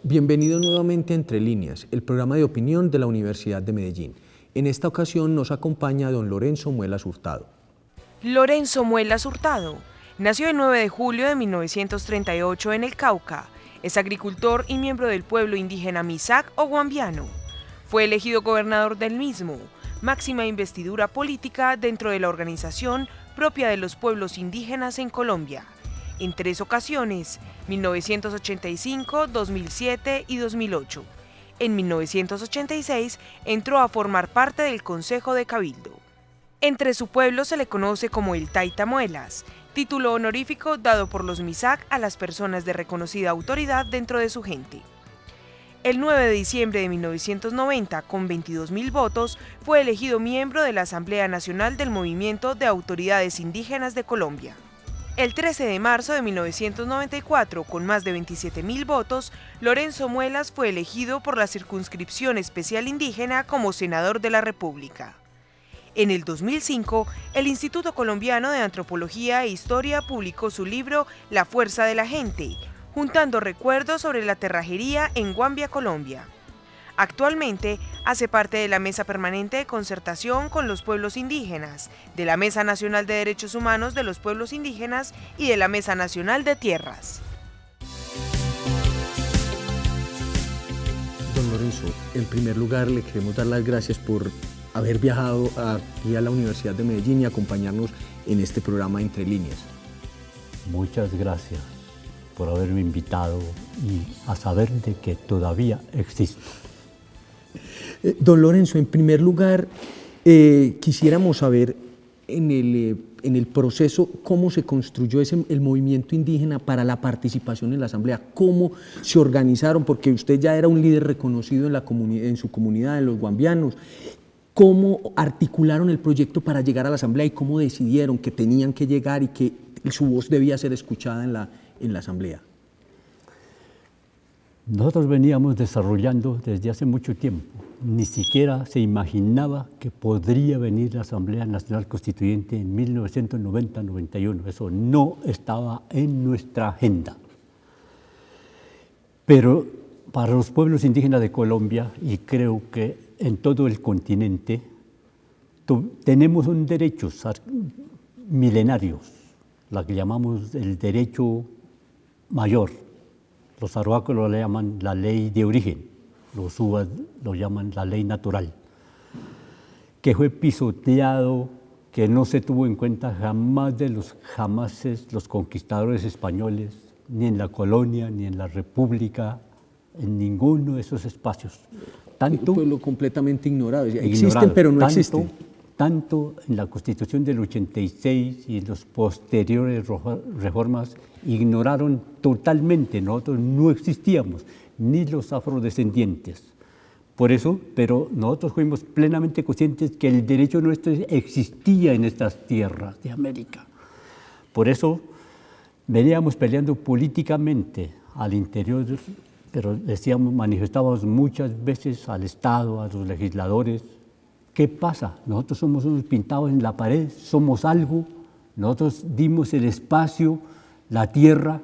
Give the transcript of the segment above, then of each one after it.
Bienvenidos nuevamente a Entre Líneas, el programa de opinión de la Universidad de Medellín. En esta ocasión nos acompaña don Lorenzo Muelas Hurtado. Lorenzo Muelas Hurtado nació el 9 de julio de 1938 en el Cauca. Es agricultor y miembro del pueblo indígena Misak o Guambiano. Fue elegido gobernador del mismo, máxima investidura política dentro de la organización propia de los pueblos indígenas en Colombia, en 3 ocasiones, 1985, 2007 y 2008. En 1986 entró a formar parte del Consejo de Cabildo. Entre su pueblo se le conoce como el Taita Muelas, título honorífico dado por los Misak a las personas de reconocida autoridad dentro de su gente. El 9 de diciembre de 1990, con 22.000 votos, fue elegido miembro de la Asamblea Nacional del Movimiento de Autoridades Indígenas de Colombia. El 13 de marzo de 1994, con más de 27.000 votos, Lorenzo Muelas fue elegido por la Circunscripción Especial Indígena como senador de la República. En el 2005, el Instituto Colombiano de Antropología e Historia publicó su libro La Fuerza de la Gente, juntando recuerdos sobre la terrajería en Guambia, Colombia. Actualmente hace parte de la Mesa Permanente de Concertación con los Pueblos Indígenas, de la Mesa Nacional de Derechos Humanos de los Pueblos Indígenas y de la Mesa Nacional de Tierras. Don Lorenzo, en primer lugar le queremos dar las gracias por haber viajado aquí a la Universidad de Medellín y acompañarnos en este programa Entre Líneas. Muchas gracias por haberme invitado y a saber de que todavía existo. Don Lorenzo, en primer lugar, quisiéramos saber en el proceso cómo se construyó el movimiento indígena para la participación en la Asamblea, cómo se organizaron, porque usted ya era un líder reconocido en su comunidad, en los guambianos. ¿Cómo articularon el proyecto para llegar a la Asamblea y cómo decidieron que tenían que llegar y que su voz debía ser escuchada en la Asamblea? Nosotros veníamos desarrollando desde hace mucho tiempo. Ni siquiera se imaginaba que podría venir la Asamblea Nacional Constituyente en 1990-91. Eso no estaba en nuestra agenda. Pero para los pueblos indígenas de Colombia, y creo que en todo el continente, tenemos un derecho milenario, la que llamamos el derecho mayor. Los arhuacos lo llaman la ley de origen, los uvas lo llaman la ley natural, que fue pisoteado, que no se tuvo en cuenta jamás de los jamases, los conquistadores españoles, ni en la colonia, ni en la república, en ninguno de esos espacios. Un pueblo completamente ignorado. Existen, pero no existen. Tanto en la Constitución del 86 y en las posteriores reformas ignoraron totalmente. Nosotros no existíamos, ni los afrodescendientes. Por eso, pero nosotros fuimos plenamente conscientes que el derecho nuestro existía en estas tierras de América. Por eso veníamos peleando políticamente al interior, pero decíamos, manifestábamos muchas veces al Estado, a los legisladores. ¿Qué pasa? Nosotros somos unos pintados en la pared, somos algo, nosotros dimos el espacio, la tierra,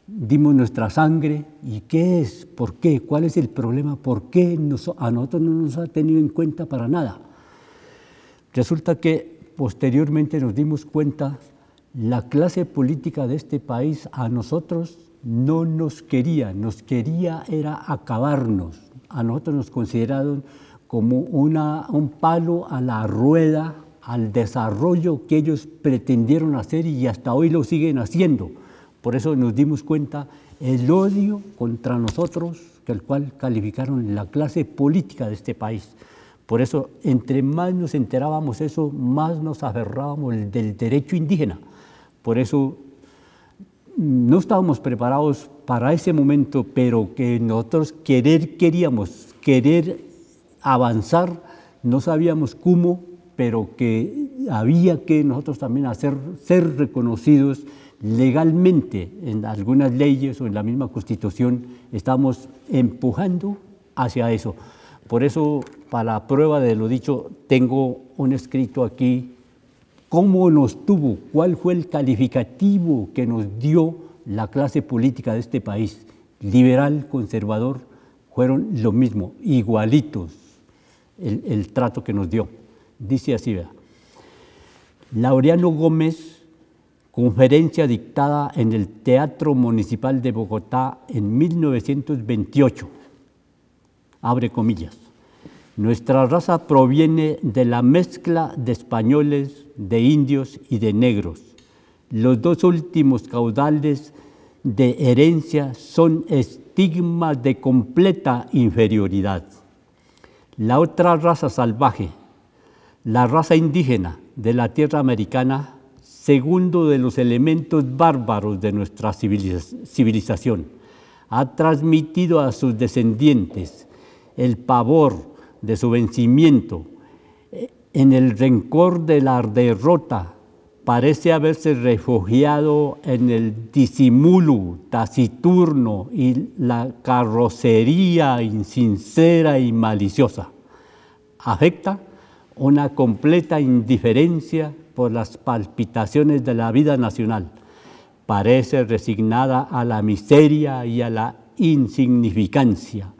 dimos nuestra sangre, ¿y qué es? ¿Por qué? ¿Cuál es el problema? ¿Por qué a nosotros no nos ha tenido en cuenta para nada? Resulta que posteriormente nos dimos cuenta, la clase política de este país a nosotros no nos quería era acabarnos. A nosotros nos consideraron como un palo a la rueda, al desarrollo que ellos pretendieron hacer y hasta hoy lo siguen haciendo. Por eso nos dimos cuenta el odio contra nosotros, el cual calificaron la clase política de este país. Por eso, entre más nos enterábamos eso, más nos aferrábamos del derecho indígena. Por eso, no estábamos preparados para ese momento, pero que nosotros queríamos avanzar, no sabíamos cómo, pero que había que nosotros también ser reconocidos legalmente en algunas leyes o en la misma Constitución. Estamos empujando hacia eso. Por eso, para prueba de lo dicho, tengo un escrito aquí, cómo nos tuvo, cuál fue el calificativo que nos dio la clase política de este país. liberal, conservador, fueron lo mismo, igualitos, el trato que nos dio. Dice así, vea. Laureano Gómez, conferencia dictada en el Teatro Municipal de Bogotá en 1928, abre comillas. Nuestra raza proviene de la mezcla de españoles, de indios y de negros. Los dos últimos caudales de herencia son estigmas de completa inferioridad. La otra raza salvaje, la raza indígena de la tierra americana, segundo de los elementos bárbaros de nuestra civilización, ha transmitido a sus descendientes el pavor de su vencimiento. En el rencor de la derrota parece haberse refugiado en el disimulo taciturno y la carrocería insincera y maliciosa. Afecta una completa indiferencia por las palpitaciones de la vida nacional. Parece resignada a la miseria y a la insignificancia.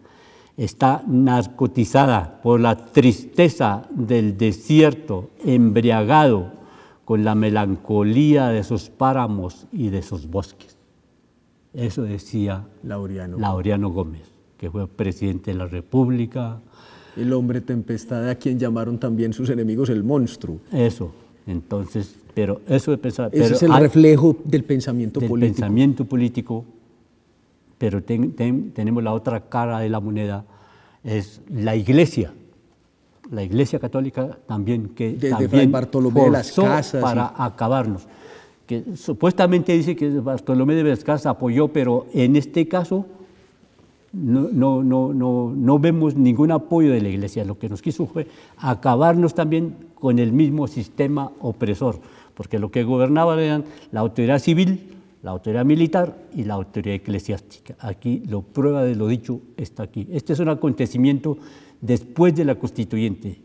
Está narcotizada por la tristeza del desierto, embriagado con la melancolía de sus páramos y de sus bosques. Eso decía Laureano Gómez, que fue presidente de la República. El hombre tempestad, a quien llamaron también sus enemigos el monstruo. Eso, entonces, pero eso de pensar... Ese es el reflejo del pensamiento político. Del pensamiento político, pero tenemos la otra cara de la moneda, es la Iglesia Católica también, que desde también Fray Bartolomé de las Casas para acabarnos. Que supuestamente dice que Bartolomé de las Casas apoyó, pero en este caso no vemos ningún apoyo de la Iglesia. Lo que nos quiso fue acabarnos también con el mismo sistema opresor, porque lo que gobernaban eran la autoridad civil, la autoridad militar y la autoridad eclesiástica. Aquí la prueba de lo dicho está aquí. Este es un acontecimiento después de la Constituyente,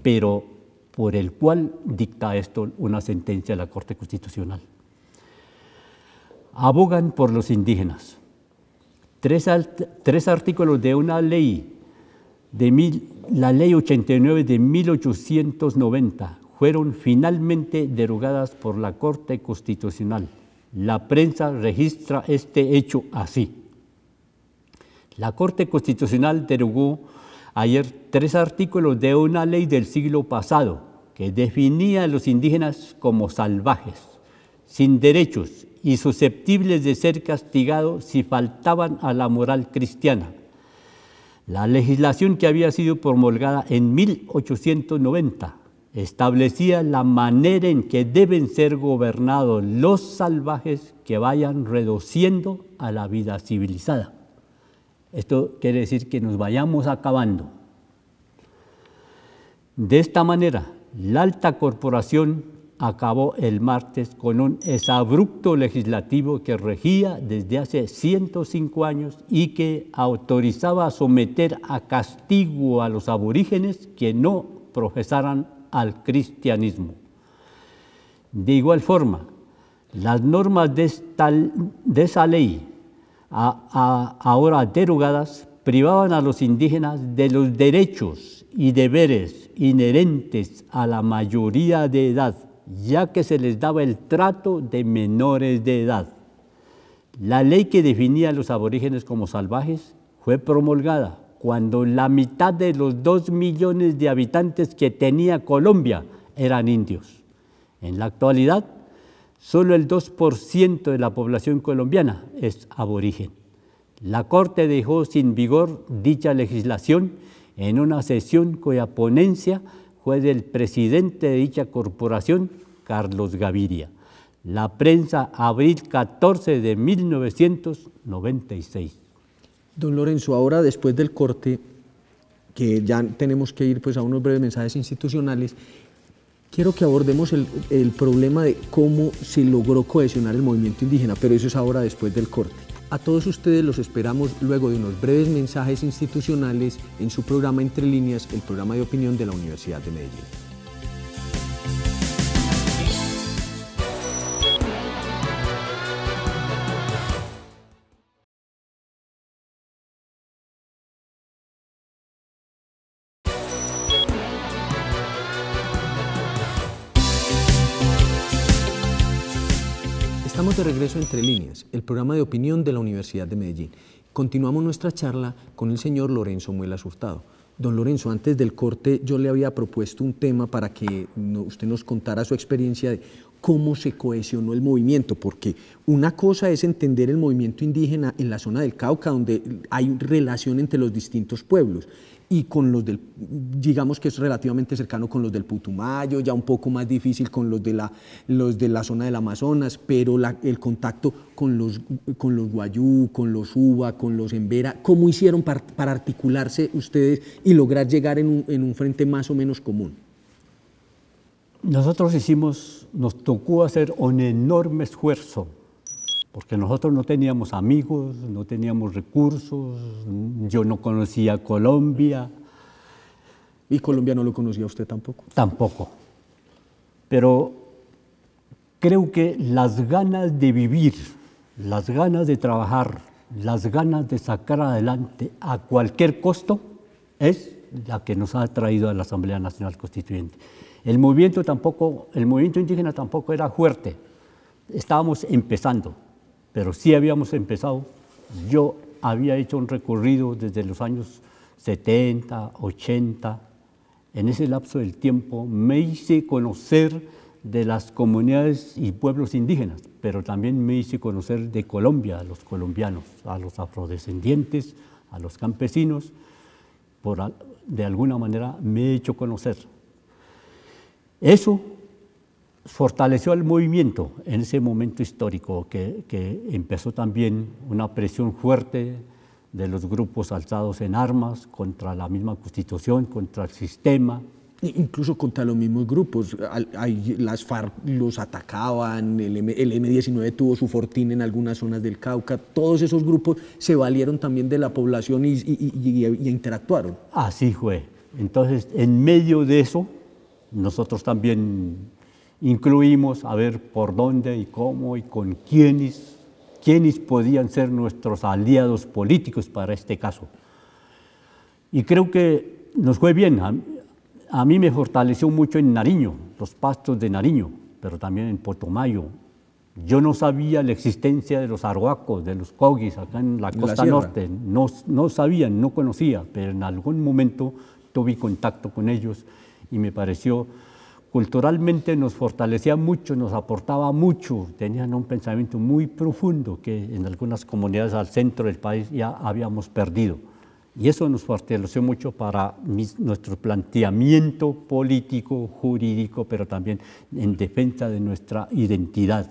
pero por el cual dicta esto una sentencia de la Corte Constitucional. Abogan por los indígenas. Tres artículos de una ley, la Ley 89 de 1890, fueron finalmente derogadas por la Corte Constitucional. La prensa registra este hecho así. La Corte Constitucional derogó ayer 3 artículos de una ley del siglo pasado que definía a los indígenas como salvajes, sin derechos y susceptibles de ser castigados si faltaban a la moral cristiana. La legislación que había sido promulgada en 1890 establecía la manera en que deben ser gobernados los salvajes que vayan reduciendo a la vida civilizada. Esto quiere decir que nos vayamos acabando. De esta manera, la alta corporación acabó el martes con un exabrupto legislativo que regía desde hace 105 años y que autorizaba a someter a castigo a los aborígenes que no profesaran al cristianismo. De igual forma, las normas de esa ley, ahora derogadas, privaban a los indígenas de los derechos y deberes inherentes a la mayoría de edad, ya que se les daba el trato de menores de edad. La ley que definía a los aborígenes como salvajes fue promulgada cuando la mitad de los 2 millones de habitantes que tenía Colombia eran indios. En la actualidad, solo el 2% de la población colombiana es aborigen. La Corte dejó sin vigor dicha legislación en una sesión cuya ponencia fue del presidente de dicha corporación, Carlos Gaviria. La prensa, abril 14 de 1996. Don Lorenzo, ahora después del corte, que ya tenemos que ir pues a unos breves mensajes institucionales, quiero que abordemos el problema de cómo se logró cohesionar el movimiento indígena, pero eso es ahora después del corte. A todos ustedes los esperamos luego de unos breves mensajes institucionales en su programa Entre Líneas, el programa de opinión de la Universidad de Medellín. Estamos de regreso a Entre Líneas, el programa de opinión de la Universidad de Medellín. Continuamos nuestra charla con el señor Lorenzo Muelas Hurtado. Don Lorenzo, antes del corte yo le había propuesto un tema para que usted nos contara su experiencia de cómo se cohesionó el movimiento, porque una cosa es entender el movimiento indígena en la zona del Cauca, donde hay relación entre los distintos pueblos, y con los del, digamos que es relativamente cercano con los del Putumayo, ya un poco más difícil con los de la zona del Amazonas, pero el contacto con los Guayú, con los Uba, con los Embera, ¿cómo hicieron para articularse ustedes y lograr llegar en un frente más o menos común? Nosotros nos tocó hacer un enorme esfuerzo, porque nosotros no teníamos amigos, no teníamos recursos, yo no conocía Colombia. ¿Y Colombia no lo conocía usted tampoco? Tampoco. Pero creo que las ganas de vivir, las ganas de trabajar, las ganas de sacar adelante a cualquier costo es la que nos ha traído a la Asamblea Nacional Constituyente. El movimiento indígena tampoco era fuerte, estábamos empezando, pero sí habíamos empezado. Yo había hecho un recorrido desde los años 70, 80, en ese lapso del tiempo me hice conocer de las comunidades y pueblos indígenas, pero también me hice conocer de Colombia, a los colombianos, a los afrodescendientes, a los campesinos, de alguna manera me he hecho conocer. Eso fortaleció al movimiento en ese momento histórico que empezó también una presión fuerte de los grupos alzados en armas contra la misma Constitución, contra el sistema. Incluso contra los mismos grupos, las FARC los atacaban, el M-19 tuvo su fortín en algunas zonas del Cauca, todos esos grupos se valieron también de la población y interactuaron. Así fue. Entonces, en medio de eso, nosotros también incluimos a ver por dónde y cómo y con quiénes podían ser nuestros aliados políticos para este caso. Y creo que nos fue bien. A mí me fortaleció mucho en Nariño, los pastos de Nariño, pero también en Putumayo. Yo no sabía la existencia de los arhuacos, de los coguis acá en la costa norte. No sabía, no conocía, pero en algún momento tuve contacto con ellos y me pareció, culturalmente nos fortalecía mucho, nos aportaba mucho, tenían un pensamiento muy profundo que en algunas comunidades al centro del país ya habíamos perdido. Y eso nos fortaleció mucho para nuestro planteamiento político, jurídico, pero también en defensa de nuestra identidad.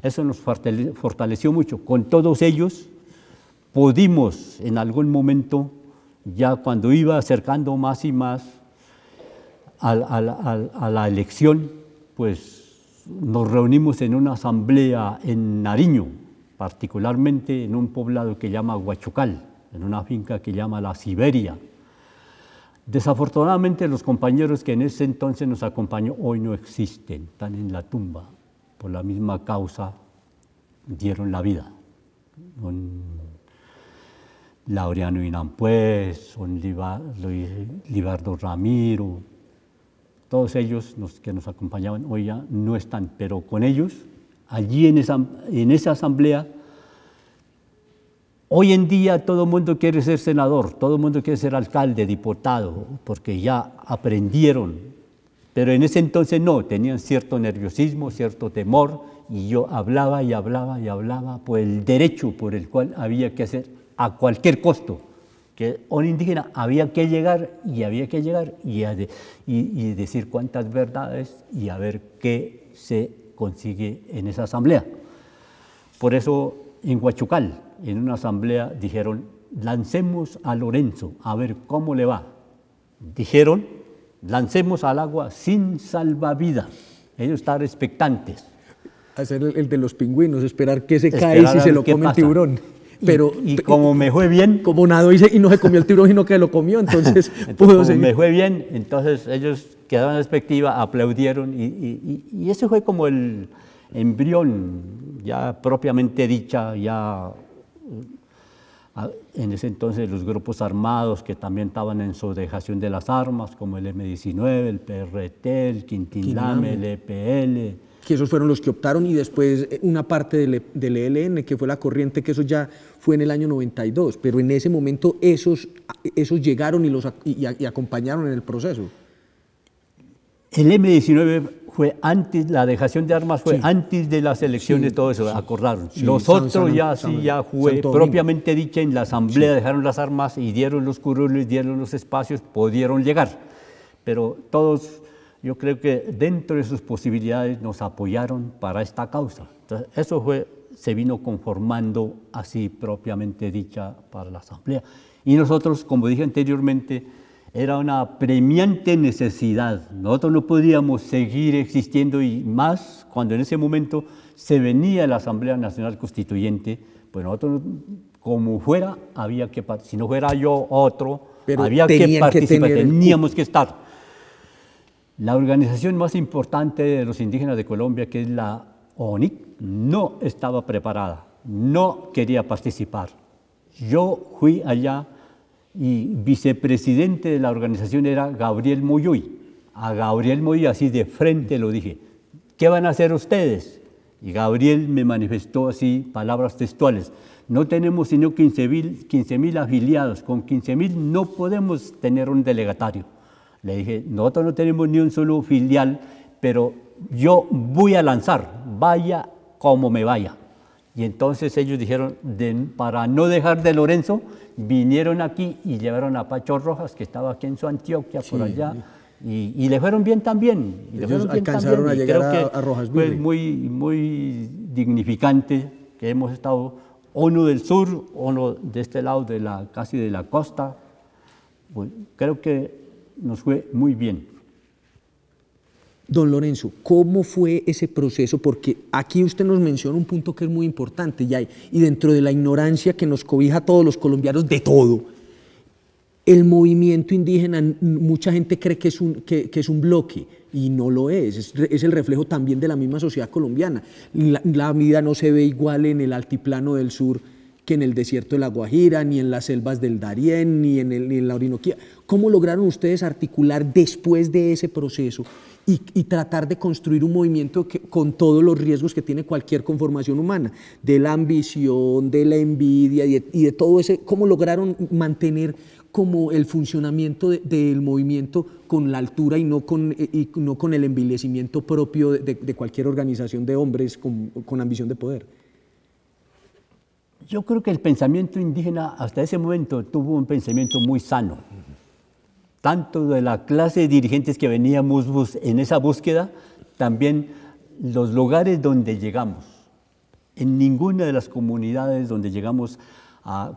Eso nos fortaleció mucho. Con todos ellos pudimos en algún momento, ya cuando iba acercando más y más a la elección, pues nos reunimos en una asamblea en Nariño, particularmente en un poblado que llama Huachucal, en una finca que llama La Siberia. Desafortunadamente los compañeros que en ese entonces nos acompañó hoy no existen, están en la tumba, por la misma causa dieron la vida. Laureano Inampuez, Libardo Ramiro, todos ellos que nos acompañaban hoy ya no están, pero con ellos, allí en esa asamblea, hoy en día todo el mundo quiere ser senador, todo el mundo quiere ser alcalde, diputado, porque ya aprendieron, pero en ese entonces no, tenían cierto nerviosismo, cierto temor, y yo hablaba y hablaba y hablaba por el derecho por el cual había que hacer a cualquier costo, que un indígena había que llegar y decir cuántas verdades y a ver qué se consigue en esa asamblea. Por eso en Huachucal, en una asamblea, dijeron, lancemos a Lorenzo, a ver cómo le va. Dijeron, lancemos al agua sin salvavidas. Ellos estaban expectantes. Hacer el de los pingüinos, esperar que se cae y si se lo come el tiburón. Pero, y como me fue bien... Como nadó y no se comió el tiburón, sino que lo comió, entonces pudo seguir. Me fue bien, entonces ellos quedaron en expectativa, aplaudieron y ese fue como el embrión, ya propiamente dicha, ya en ese entonces los grupos armados que también estaban en su dejación de las armas, como el M-19, el PRT, el Quintilame, el EPL, que esos fueron los que optaron, y después una parte del ELN, que fue la corriente, que eso ya fue en el año 92, pero en ese momento esos llegaron y acompañaron en el proceso. El M-19 fue antes, la dejación de armas fue antes de las elecciones, todo eso, acordaron. Los otros ya fue propiamente dicha, en la asamblea dejaron las armas y dieron los curules, dieron los espacios, pudieron llegar. Pero todos, yo creo que dentro de sus posibilidades nos apoyaron para esta causa. Entonces, eso se vino conformando así propiamente dicha para la asamblea. Y nosotros, como dije anteriormente, era una premiante necesidad. Nosotros no podíamos seguir existiendo, y más cuando en ese momento se venía la Asamblea Nacional Constituyente, pues nosotros, como fuera, había que, si no fuera yo otro, pero había que participar, teníamos que estar. La organización más importante de los indígenas de Colombia, que es la ONIC, no estaba preparada, no quería participar. Yo fui allá y vicepresidente de la organización era Gabriel Moyoy. A Gabriel Moyoy así de frente lo dije: ¿qué van a hacer ustedes? Y Gabriel me manifestó así, palabras textuales: no tenemos sino 15.000 afiliados, con 15.000 no podemos tener un delegatario. Le dije: nosotros no tenemos ni un solo filial, pero yo voy a lanzar, vaya como me vaya. Y entonces ellos dijeron, para no dejar de Lorenzo, vinieron aquí y llevaron a Pacho Rojas, que estaba aquí en su Antioquia, por allá, y le fueron bien también. Ellos alcanzaron a llegar a Rojas. Fue muy dignificante que hemos estado, uno del sur, uno de este lado, casi de la costa. Pues, creo que nos fue muy bien. Don Lorenzo, ¿cómo fue ese proceso? Porque aquí usted nos menciona un punto que es muy importante, y dentro de la ignorancia que nos cobija a todos los colombianos de todo, el movimiento indígena, mucha gente cree que es un bloque, y no lo es el reflejo también de la misma sociedad colombiana. La vida no se ve igual en el altiplano del sur que en el desierto de La Guajira, ni en las selvas del Darién, ni en la Orinoquía. ¿Cómo lograron ustedes articular después de ese proceso y tratar de construir un movimiento con todos los riesgos que tiene cualquier conformación humana, de la ambición, de la envidia y de todo ese? ¿Cómo lograron mantener como el funcionamiento del movimiento con la altura y no con el envilecimiento propio de cualquier organización de hombres con ambición de poder? Yo creo que el pensamiento indígena hasta ese momento tuvo un pensamiento muy sano, tanto de la clase de dirigentes que veníamos en esa búsqueda, también los lugares donde llegamos. En ninguna de las comunidades donde llegamos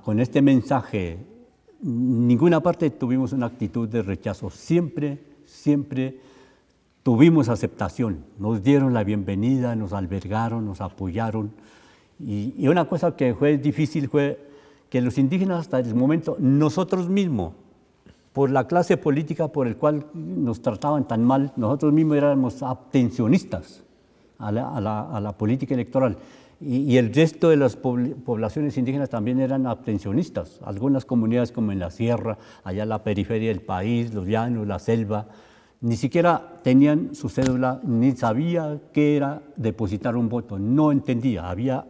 con este mensaje, en ninguna parte tuvimos una actitud de rechazo. Siempre tuvimos aceptación, nos dieron la bienvenida, nos albergaron, nos apoyaron. Y una cosa que fue difícil fue que los indígenas hasta el momento, nosotros mismos, por la clase política por el cual nos trataban tan mal, nosotros mismos éramos abstencionistas a la política electoral. Y el resto de las poblaciones indígenas también eran abstencionistas. Algunas comunidades como en la sierra, allá en la periferia del país, los llanos, la selva, ni siquiera tenían su cédula, ni sabía qué era depositar un voto, no entendía, había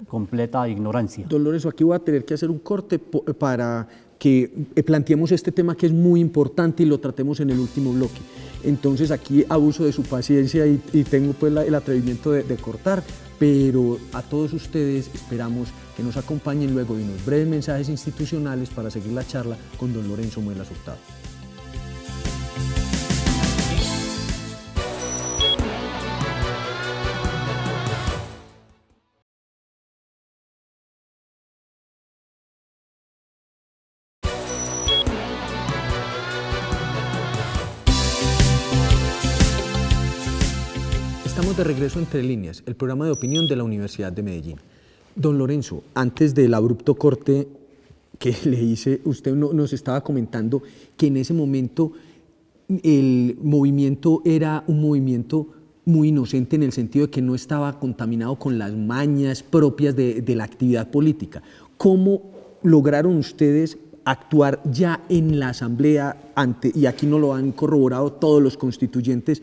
completa ignorancia. Don Lorenzo, aquí voy a tener que hacer un corte para que planteemos este tema que es muy importante y lo tratemos en el último bloque. Entonces aquí abuso de su paciencia y tengo pues el atrevimiento de cortar, pero a todos ustedes esperamos que nos acompañen luego de unos breves mensajes institucionales para seguir la charla con don Lorenzo Muelas Hurtado. Estamos de regreso Entre Líneas, el programa de opinión de la Universidad de Medellín. Don Lorenzo, antes del abrupto corte que le hice, usted nos estaba comentando que en ese momento el movimiento era un movimiento muy inocente en el sentido de que no estaba contaminado con las mañas propias de la actividad política. ¿Cómo lograron ustedes actuar ya en la asamblea y aquí nos lo han corroborado todos los constituyentes,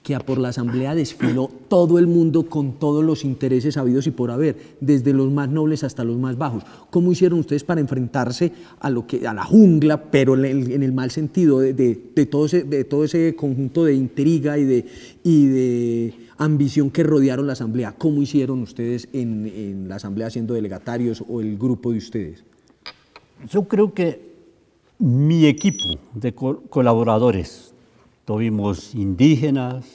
que por la Asamblea desfiló todo el mundo con todos los intereses habidos y por haber, desde los más nobles hasta los más bajos. ¿Cómo hicieron ustedes para enfrentarse a la jungla, pero en el mal sentido, de todo ese conjunto de intriga y de ambición que rodearon la Asamblea? ¿Cómo hicieron ustedes en la Asamblea siendo delegatarios o el grupo de ustedes? Yo creo que mi equipo de colaboradores, tuvimos indígenas,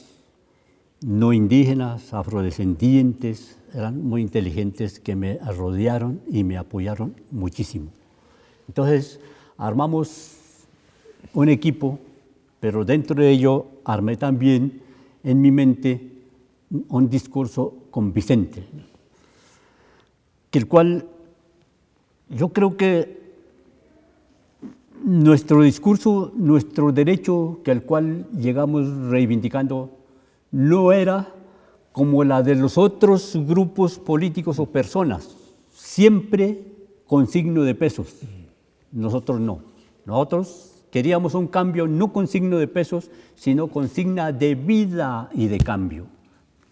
no indígenas, afrodescendientes, eran muy inteligentes que me rodearon y me apoyaron muchísimo. Entonces armamos un equipo, pero dentro de ello armé también en mi mente un discurso convincente, que el cual yo creo que nuestro discurso, nuestro derecho, que al cual llegamos reivindicando, no era como la de los otros grupos políticos o personas, siempre con signo de pesos. Nosotros no. Nosotros queríamos un cambio no con signo de pesos, sino con signo de vida y de cambio.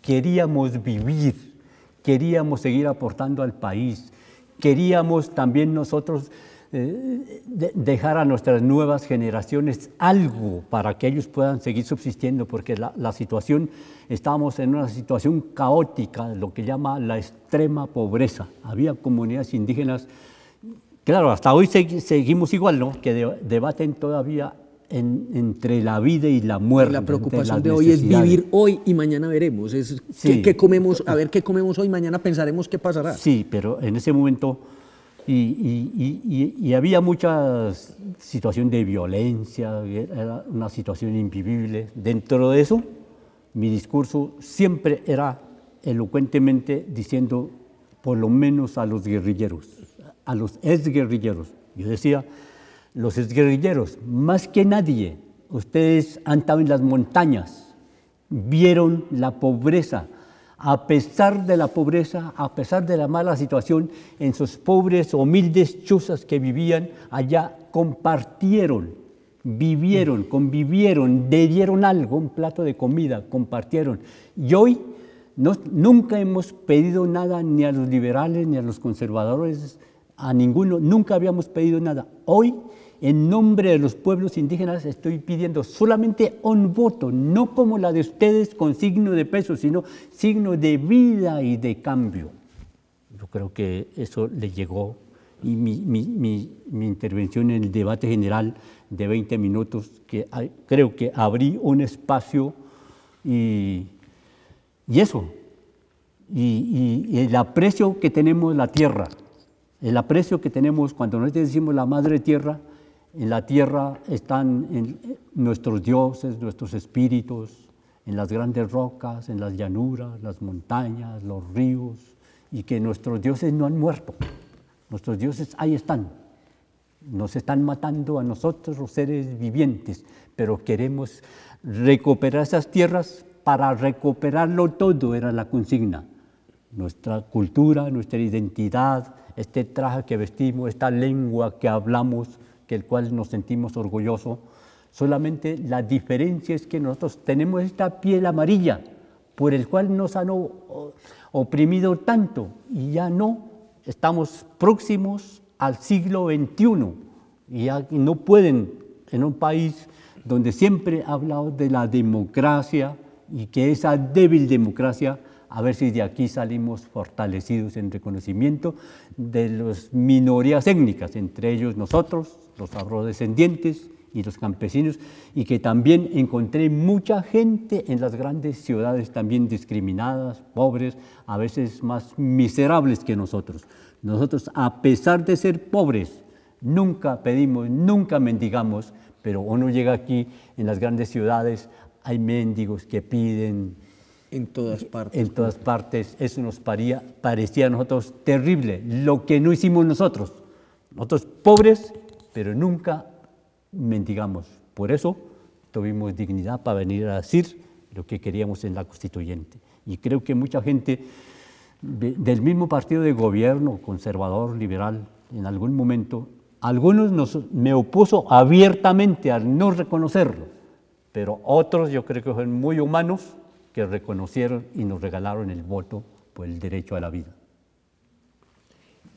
Queríamos vivir, queríamos seguir aportando al país, queríamos también nosotros dejar a nuestras nuevas generaciones algo para que ellos puedan seguir subsistiendo, porque la situación, estábamos en una situación caótica, lo que llama la extrema pobreza. Había comunidades indígenas, claro, hasta hoy seguimos igual, ¿no? Que debaten todavía entre la vida y la muerte. La preocupación de hoy es vivir hoy y mañana veremos. Sí. ¿Qué comemos? A ver qué comemos hoy, mañana pensaremos qué pasará. Sí, pero en ese momento y había mucha situación de violencia, era una situación invivible. Dentro de eso, mi discurso siempre era elocuentemente diciendo, por lo menos a los guerrilleros, a los exguerrilleros. Yo decía, los exguerrilleros, más que nadie, ustedes han estado en las montañas, vieron la pobreza. A pesar de la pobreza, a pesar de la mala situación, en sus pobres, humildes chozas que vivían allá, compartieron, vivieron, convivieron, le dieron algo, un plato de comida, compartieron. Y hoy nunca hemos pedido nada ni a los liberales ni a los conservadores, a ninguno, nunca habíamos pedido nada. Hoy, en nombre de los pueblos indígenas, estoy pidiendo solamente un voto, no como la de ustedes con signo de peso, sino signo de vida y de cambio. Yo creo que eso le llegó, y mi intervención en el debate general de 20 minutos, que creo que abrí un espacio y eso, y el aprecio que tenemos la tierra, el aprecio que tenemos cuando nosotros decimos la madre tierra. En la tierra están nuestros dioses, nuestros espíritus, en las grandes rocas, en las llanuras, las montañas, los ríos, y que nuestros dioses no han muerto. Nuestros dioses ahí están. Nos están matando a nosotros, los seres vivientes, pero queremos recuperar esas tierras. Para recuperarlo todo era la consigna. Nuestra cultura, nuestra identidad, este traje que vestimos, esta lengua que hablamos, el cual nos sentimos orgullosos. Solamente la diferencia es que nosotros tenemos esta piel amarilla por el cual nos han oprimido tanto, y ya no, estamos próximos al siglo XXI y ya no pueden, en un país donde siempre ha hablado de la democracia y que esa débil democracia, a ver si de aquí salimos fortalecidos en reconocimiento de las minorías étnicas, entre ellos nosotros, los afrodescendientes y los campesinos, y que también encontré mucha gente en las grandes ciudades también discriminadas, pobres, a veces más miserables que nosotros. Nosotros, a pesar de ser pobres, nunca pedimos, nunca mendigamos, pero uno llega aquí en las grandes ciudades, hay mendigos que piden. En todas partes. En todas partes. Eso nos parecía a nosotros terrible, lo que no hicimos nosotros. Nosotros pobres, pero nunca mendigamos. Por eso tuvimos dignidad para venir a decir lo que queríamos en la constituyente. Y creo que mucha gente del mismo partido de gobierno, conservador, liberal, en algún momento, algunos me opuso abiertamente al no reconocerlo, pero otros yo creo que son muy humanos que reconocieron y nos regalaron el voto por el derecho a la vida.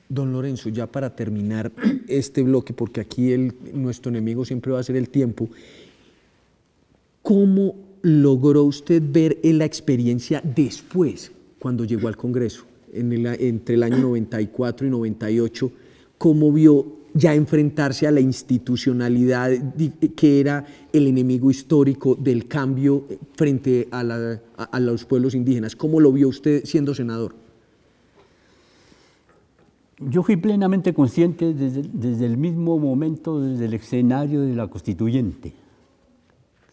Don Lorenzo, ya para terminar este bloque, porque aquí nuestro enemigo siempre va a ser el tiempo, ¿cómo logró usted ver la experiencia después, cuando llegó al Congreso, entre el año 94 y 98, cómo vio ya enfrentarse a la institucionalidad que era el enemigo histórico del cambio frente a los pueblos indígenas? ¿Cómo lo vio usted siendo senador? Yo fui plenamente consciente desde el mismo momento, desde el escenario de la constituyente.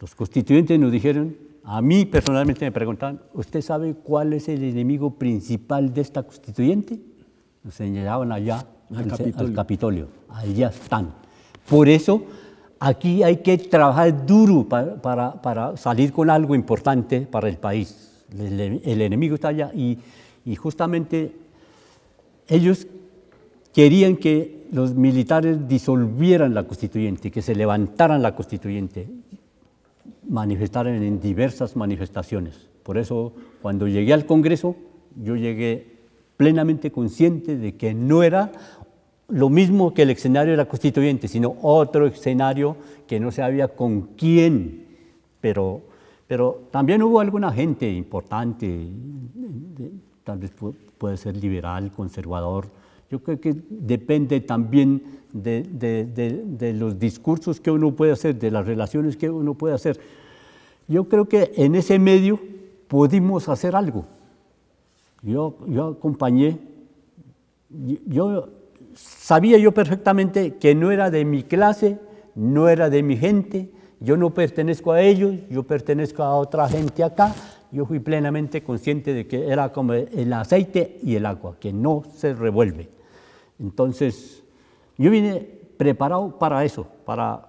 Los constituyentes nos dijeron, a mí personalmente me preguntaban, ¿usted sabe cuál es el enemigo principal de esta constituyente? Nos señalaban allá al Capitolio, allá están. Por eso aquí hay que trabajar duro para salir con algo importante para el país. El enemigo está allá y justamente ellos querían que los militares disolvieran la constituyente, que se levantaran la constituyente, manifestaran en diversas manifestaciones. Por eso, cuando llegué al Congreso, yo llegué plenamente consciente de que no era lo mismo que el escenario de la constituyente, sino otro escenario que no sabía con quién, pero también hubo alguna gente importante, tal vez puede ser liberal, conservador. Yo creo que depende también de los discursos que uno puede hacer, de las relaciones que uno puede hacer. Yo creo que en ese medio pudimos hacer algo. Yo acompañé, sabía yo perfectamente que no era de mi clase, no era de mi gente, yo no pertenezco a ellos, yo pertenezco a otra gente acá. Yo fui plenamente consciente de que era como el aceite y el agua, que no se revuelve. Entonces, yo vine preparado para eso, para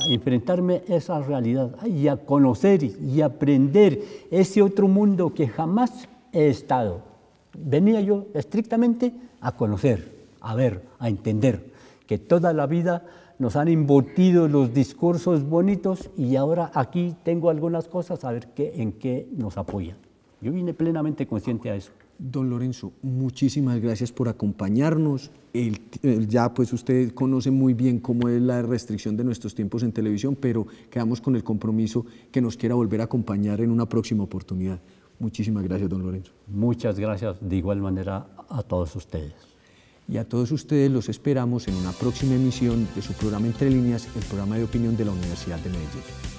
enfrentarme a esa realidad y a conocer y aprender ese otro mundo que jamás he estado. Venía yo estrictamente a conocer, a ver, a entender, que toda la vida nos han embutido los discursos bonitos y ahora aquí tengo algunas cosas a ver en qué nos apoyan. Yo vine plenamente consciente a eso. Don Lorenzo, muchísimas gracias por acompañarnos. Ya pues usted conoce muy bien cómo es la restricción de nuestros tiempos en televisión, pero quedamos con el compromiso que nos quiera volver a acompañar en una próxima oportunidad. Muchísimas gracias, don Lorenzo. Muchas gracias de igual manera a todos ustedes. Y a todos ustedes los esperamos en una próxima emisión de su programa Entre Líneas, el programa de opinión de la Universidad de Medellín.